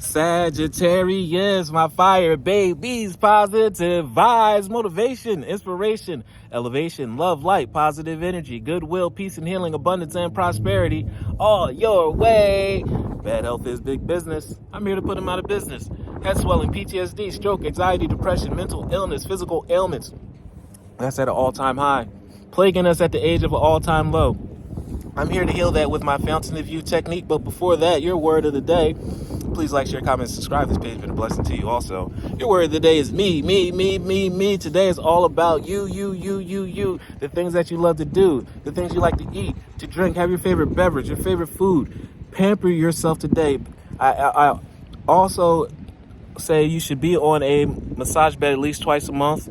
Sagittarius, my fire babies, positive vibes, motivation, inspiration, elevation, love, light, positive energy, goodwill, peace and healing, abundance and prosperity, all your way. Bad health is big business. I'm here to put them out of business. Head swelling, PTSD, stroke, anxiety, depression, mental illness, physical ailments. That's at an all-time high, plaguing us at the age of an all-time low. I'm here to heal that with my fountain of youth technique. But before that, your word of the day. Please like, share, comment, subscribe. This page has been a blessing to you also. Your word of the day is me. Today is all about you. The things that you love to do, the things you like to eat, to drink, have your favorite beverage, your favorite food. Pamper yourself today. I also say you should be on a massage bed at least twice a month.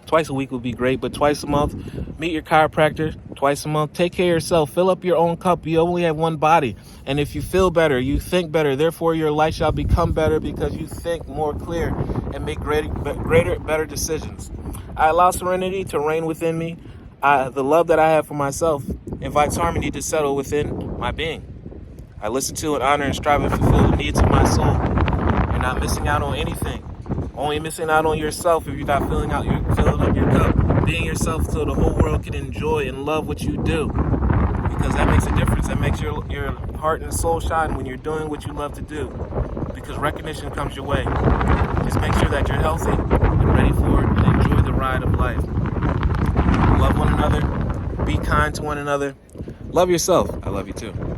Twice a week would be great, but twice a month. Meet your chiropractor twice a month. Take care of yourself. Fill up your own cup. You only have one body. And if you feel better, you think better. Therefore, your life shall become better because you think more clear and make better decisions. I allow serenity to reign within me. The love that I have for myself invites harmony to settle within my being. I listen to and honor and strive to fulfill the needs of my soul. You're not missing out on anything. Only missing out on yourself if you're not filling up your cup. Being yourself so the whole world can enjoy and love what you do. Because that makes a difference. That makes your heart and soul shine when you're doing what you love to do. Because recognition comes your way. Just make sure that you're healthy and ready for it and enjoy the ride of life. Love one another. Be kind to one another. Love yourself. I love you too.